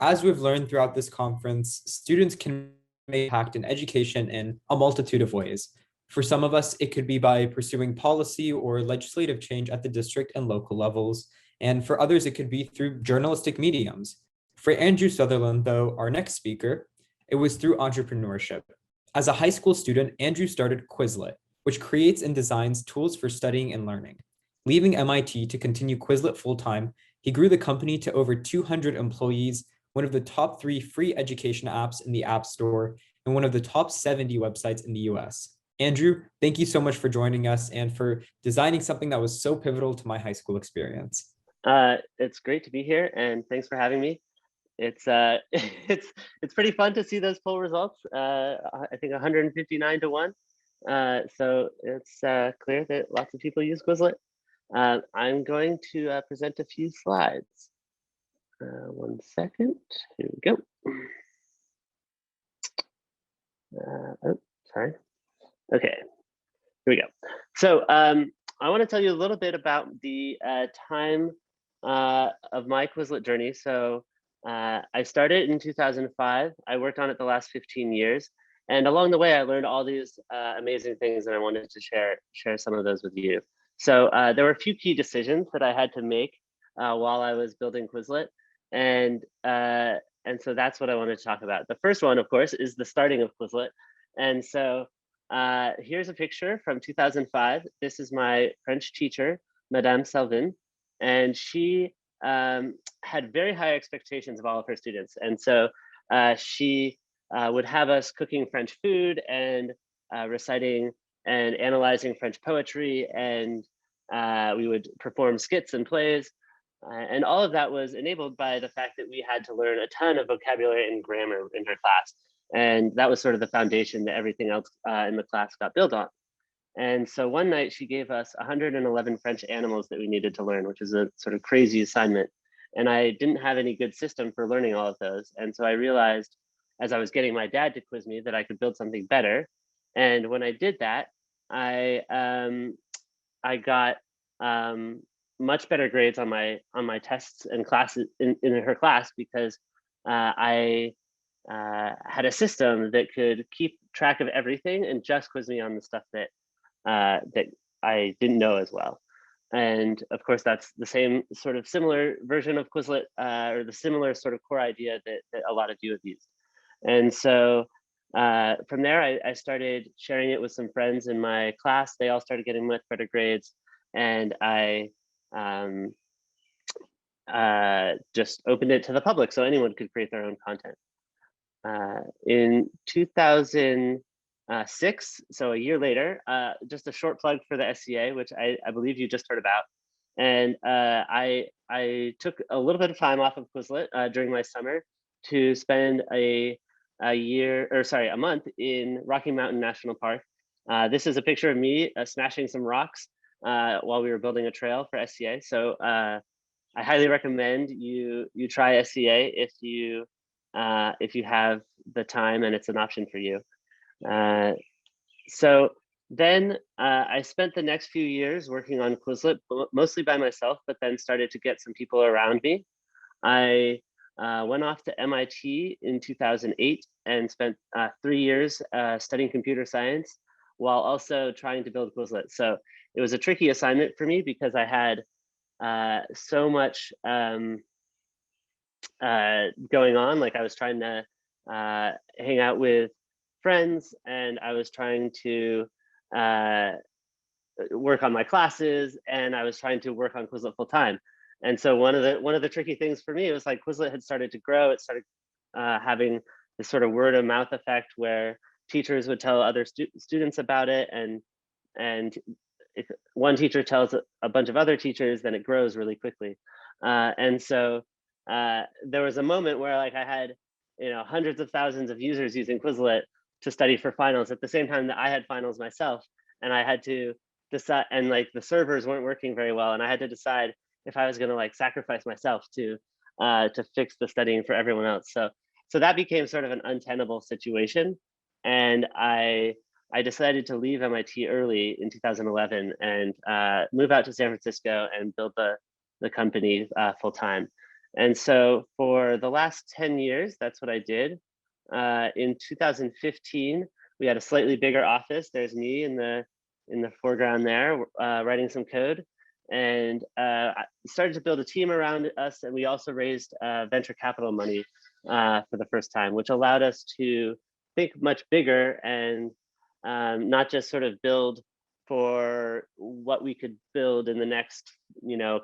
As we've learned throughout this conference, students can make impact in education in a multitude of ways. For some of us, it could be by pursuing policy or legislative change at the district and local levels. And for others, it could be through journalistic mediums. For Andrew Sutherland, though, our next speaker, it was through entrepreneurship. As a high school student, Andrew started Quizlet, which creates and designs tools for studying and learning. Leaving MIT to continue Quizlet full-time, he grew the company to over 200 employees, one of the top 3 free education apps in the App Store, and one of the top 70 websites in the US. Andrew, thank you so much for joining us and for designing something that was so pivotal to my high school experience. It's great to be here, and thanks for having me. It's it's pretty fun to see those poll results. I think 159 to 1. So it's clear that lots of people use Quizlet. I'm going to present a few slides. 1 second. Here we go. Oh, sorry. Okay, here we go. So I want to tell you a little bit about the time of my Quizlet journey. So I started in 2005. I worked on it the last 15 years. And along the way, I learned all these amazing things, and I wanted to share some of those with you. So there were a few key decisions that I had to make while I was building Quizlet. And so that's what I wanted to talk about. The first one, of course, is the starting of Quizlet. And so here's a picture from 2005. This is my French teacher, Madame Salvin, and she had very high expectations of all of her students. And so she would have us cooking French food and reciting and analyzing French poetry, and we would perform skits and plays. And all of that was enabled by the fact that we had to learn a ton of vocabulary and grammar in her class. And that was sort of the foundation that everything else in the class got built on. And so one night she gave us 111 French animals that we needed to learn, which is a sort of crazy assignment. And I didn't have any good system for learning all of those. And so I realized as I was getting my dad to quiz me that I could build something better. And when I did that, I got much better grades on my tests and classes in her class because I had a system that could keep track of everything and just quiz me on the stuff that I didn't know as well. And of course, that's the same sort of similar version of Quizlet, or the similar sort of core idea that a lot of you have used. And so from there, I started sharing it with some friends in my class. They all started getting much better grades. And I just opened it to the public so anyone could create their own content. In 2006, so a year later, just a short plug for the SCA, which I believe you just heard about. And I took a little bit of time off of Quizlet during my summer to spend a month in Rocky Mountain National Park. This is a picture of me smashing some rocks while we were building a trail for SCA. So I highly recommend you try SCA if you have the time and it's an option for you. So then I spent the next few years working on Quizlet, mostly by myself, but then started to get some people around me. I went off to MIT in 2008 and spent 3 years studying computer science while also trying to build Quizlet. So it was a tricky assignment for me because I had so much going on. Like I was trying to hang out with friends, and I was trying to work on my classes, and I was trying to work on Quizlet full time. And so one of the tricky things for me was like Quizlet had started to grow. It started having this sort of word of mouth effect where teachers would tell other students about it, and if one teacher tells a bunch of other teachers, then it grows really quickly. And so there was a moment where like I had hundreds of thousands of users using Quizlet to study for finals at the same time that I had finals myself, and I had to decide, and like the servers weren't working very well, and I had to decide if I was going to like sacrifice myself to fix the studying for everyone else. So that became sort of an untenable situation, and I decided to leave MIT early in 2011 and move out to San Francisco and build the company full time. And so for the last 10 years, that's what I did. In 2015, we had a slightly bigger office. There's me in the foreground there, writing some code. And I started to build a team around us, and we also raised venture capital money for the first time, which allowed us to think much bigger and not just sort of build for what we could build in the next,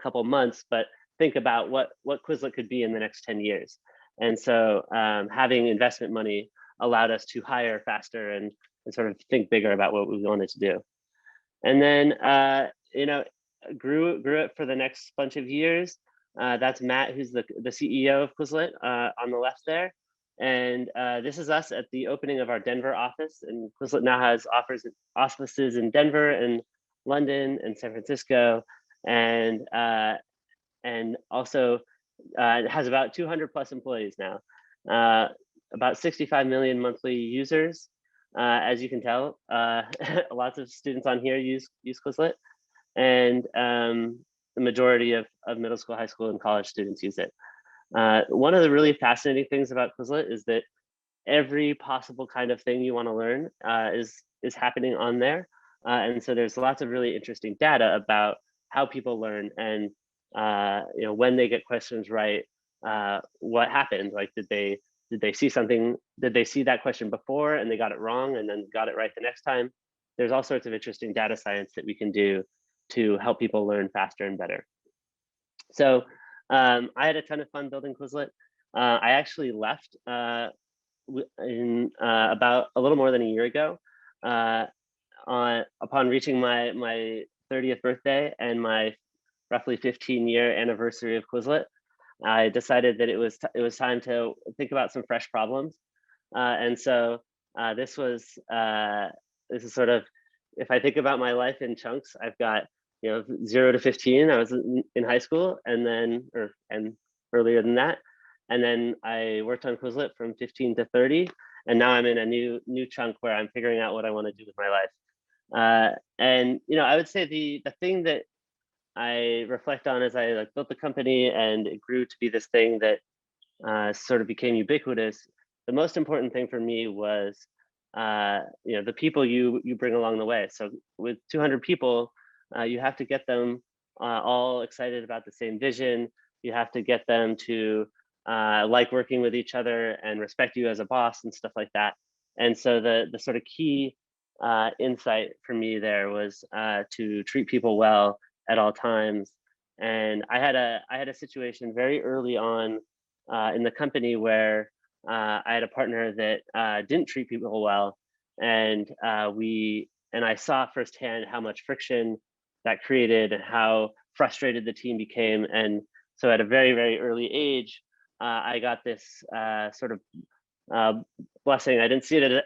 couple months, but think about what Quizlet could be in the next 10 years. And so having investment money allowed us to hire faster and sort of think bigger about what we wanted to do. And then, grew it for the next bunch of years. That's Matt, who's the CEO of Quizlet on the left there. And this is us at the opening of our Denver office. And Quizlet now has offices in Denver and London and San Francisco. And also it has about 200 plus employees now, about 65 million monthly users. As you can tell, lots of students on here use Quizlet, and the majority of middle school, high school, and college students use it. One of the really fascinating things about Quizlet is that every possible kind of thing you want to learn is happening on there, and so there's lots of really interesting data about how people learn and when they get questions right, what happened? Like, did they see something? Did they see that question before and they got it wrong and then got it right the next time? There's all sorts of interesting data science that we can do to help people learn faster and better. So I had a ton of fun building Quizlet. I actually left in about a little more than a year ago upon reaching my 30th birthday and my roughly 15-year anniversary of Quizlet. I decided that it was time to think about some fresh problems, and so this is sort of, if I think about my life in chunks, I've got 0 to 15. I was in high school, and then and earlier than that, and then I worked on Quizlet from 15 to 30, and now I'm in a new chunk where I'm figuring out what I want to do with my life. And I would say the thing that I reflect on as I built the company and it grew to be this thing that sort of became ubiquitous. The most important thing for me was the people you bring along the way. So with 200 people, you have to get them all excited about the same vision. You have to get them to like working with each other and respect you as a boss and stuff like that. And so the sort of key insight for me there was to treat people well at all times. And I had a situation very early on in the company where I had a partner that didn't treat people well, and I saw firsthand how much friction that created and how frustrated the team became. And so at a very, very early age, I got this sort of blessing. I didn't see it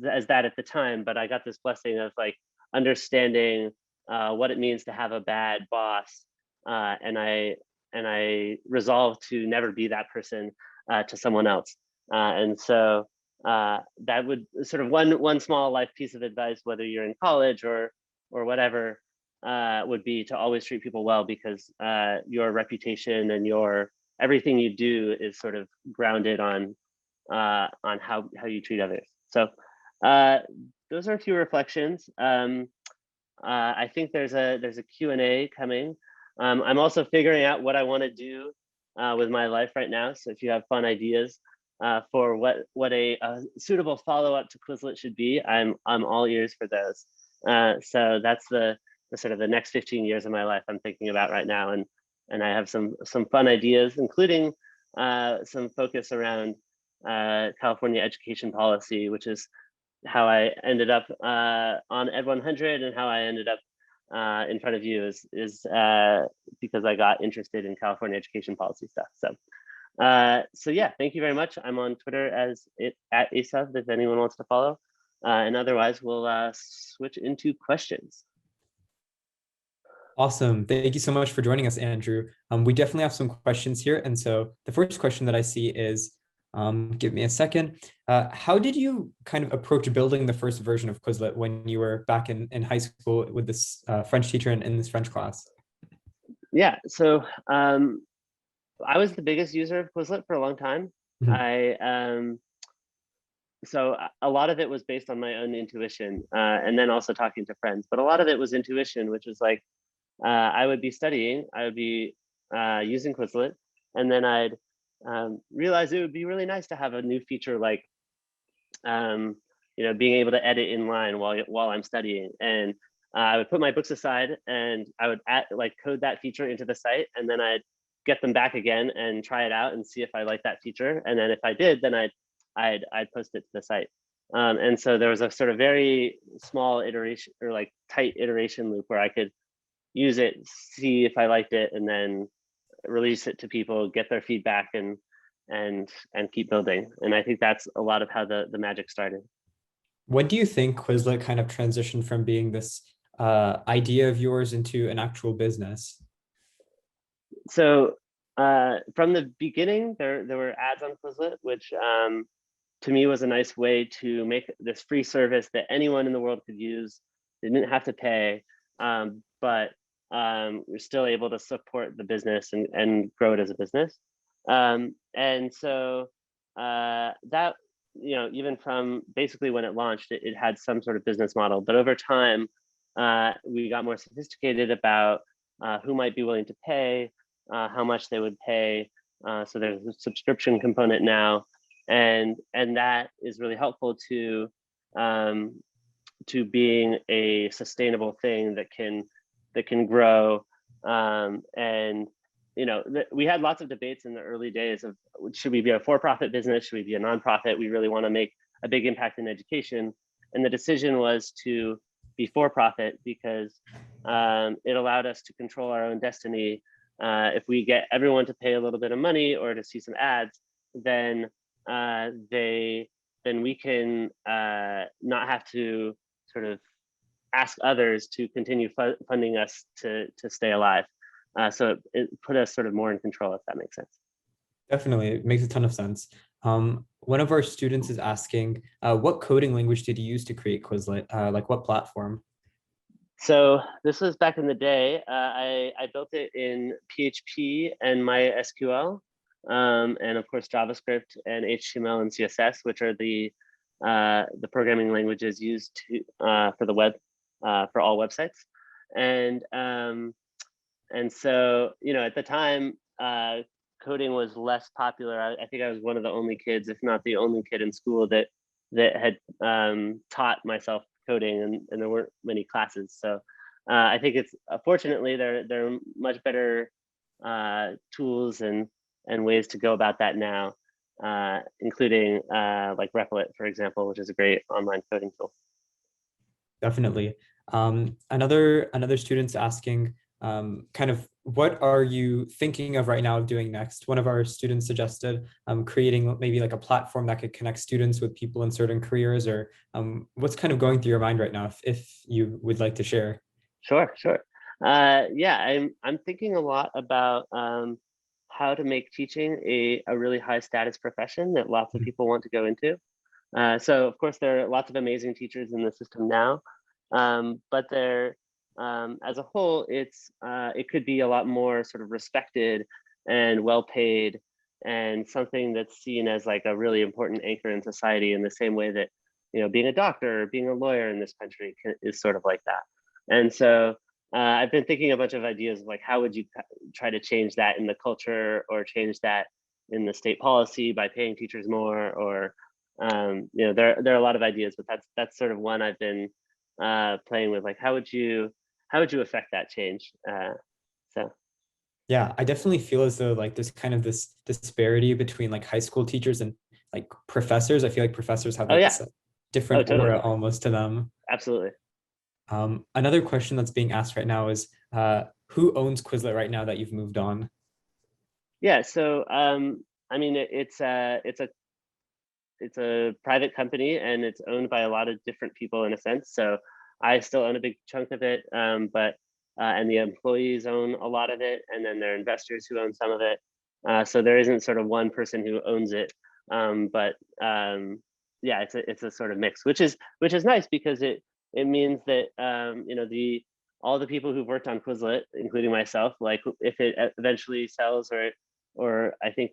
as that at the time, but I got this blessing of understanding what it means to have a bad boss, and I resolved to never be that person to someone else. And so that would sort of one small life piece of advice, whether you're in college or whatever, would be to always treat people well, because your reputation and everything you do is sort of grounded on how you treat others. So those are a few reflections. I think there's a Q&A coming. I'm also figuring out what I want to do with my life right now. So if you have fun ideas for what a suitable follow-up to Quizlet should be, I'm all ears for those. So that's the sort of the next 15 years of my life I'm thinking about right now, and I have some fun ideas, including some focus around California education policy, which is how I ended up on Ed100, and how I ended up in front of you is because I got interested in California education policy stuff. So yeah, thank you very much. I'm on Twitter at Asav if anyone wants to follow, and otherwise we'll switch into questions. Awesome. Thank you so much for joining us, Andrew. We definitely have some questions here. And so the first question that I see is, give me a second. How did you kind of approach building the first version of Quizlet when you were back in high school with this French teacher in this French class? Yeah, so I was the biggest user of Quizlet for a long time. Mhm. So a lot of it was based on my own intuition, and then also talking to friends. But a lot of it was intuition, which was like I would be studying, I would be using Quizlet, and then I'd realize it would be really nice to have a new feature like um, being able to edit in line while I'm studying. And I would put my books aside and I would code that feature into the site, and then I'd get them back again and try it out and see if I like that feature. And then if I did, then I'd post it to the site. And so there was a sort of very small iteration or like tight iteration loop where I could use it, see if I liked it, and then release it to people, get their feedback, and keep building. And I think that's a lot of how the magic started. When do you think Quizlet kind of transitioned from being this idea of yours into an actual business? So from the beginning, there were ads on Quizlet, which to me was a nice way to make this free service that anyone in the world could use. They didn't have to pay, but we're still able to support the business and grow it as a business. And so that, even from basically when it launched, it had some sort of business model. But over time, we got more sophisticated about who might be willing to pay, how much they would pay. So there's a subscription component now, and that is really helpful to being a sustainable thing that can grow. And we had lots of debates in the early days of should we be a for-profit business, should we be a nonprofit? We really want to make a big impact in education, and the decision was to be for-profit because it allowed us to control our own destiny. If we get everyone to pay a little bit of money or to see some ads, then we can not have to sort of ask others to continue funding us to stay alive. So it put us sort of more in control, if that makes sense. Definitely, it makes a ton of sense. One of our students is asking, what coding language did you use to create Quizlet? Like what platform? So this was back in the day. I built it in PHP and MySQL, and of course JavaScript and HTML and CSS, which are the programming languages used for the web, for all websites. And so at the time, coding was less popular. I think I was one of the only kids, if not the only kid in school that had taught myself coding, and there weren't many classes. So I think it's fortunately there are much better tools and ways to go about that now, including like Replit, for example, which is a great online coding tool. Definitely. Another student's asking, kind of what are you thinking of right now of doing next? One of our students suggested creating maybe like a platform that could connect students with people in certain careers, or what's kind of going through your mind right now, if you would like to share. Sure. Yeah, I'm thinking a lot about how to make teaching a really high status profession that lots of people want to go into. So of course there are lots of amazing teachers in the system now, but there, as a whole, it could be a lot more sort of respected and well paid, and something that's seen as like a really important anchor in society, in the same way that being a doctor or being a lawyer in this country is sort of like that. And so I've been thinking a bunch of ideas of like how would you try to change that in the culture, or change that in the state policy by paying teachers more, or there are a lot of ideas, but that's sort of one I've been playing with. Like how would you affect that change? So Yeah, I definitely feel as though like there's kind of this disparity between like high school teachers and like professors. I feel like professors have oh like yeah, this oh different totally, aura almost to them. absolutely. Another question that's being asked right now is, who owns Quizlet right now that you've moved on? Yeah, so I mean it's a private company, and it's owned by a lot of different people in a sense. So I still own a big chunk of it, but and the employees own a lot of it, and then there are investors who own some of it. So there isn't sort of one person who owns it, but yeah, it's a sort of mix, which is nice, because it means that the all the people who've worked on Quizlet, including myself, like if it eventually sells, or or I think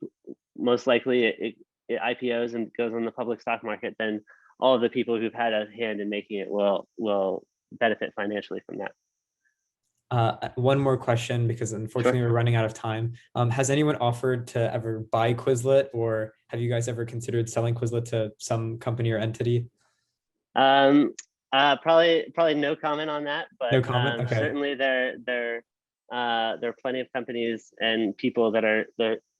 most likely it IPOs and goes on the public stock market, then all of the people who've had a hand in making it will benefit financially from that. One more question, because unfortunately Sure. we're running out of time. Has anyone offered to ever buy Quizlet, or have you guys ever considered selling Quizlet to some company or entity? Probably no comment on that, but No comment. Okay. certainly there are plenty of companies and people that are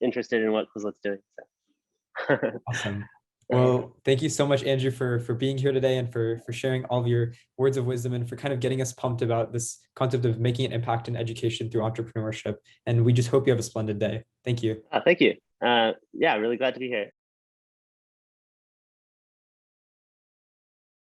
interested in what Quizlet's doing. So. Awesome. Well, thank you so much, Andrew, for being here today and for sharing all of your words of wisdom and for kind of getting us pumped about this concept of making an impact in education through entrepreneurship. And we just hope you have a splendid day. Thank you. Thank you. Yeah, really glad to be here.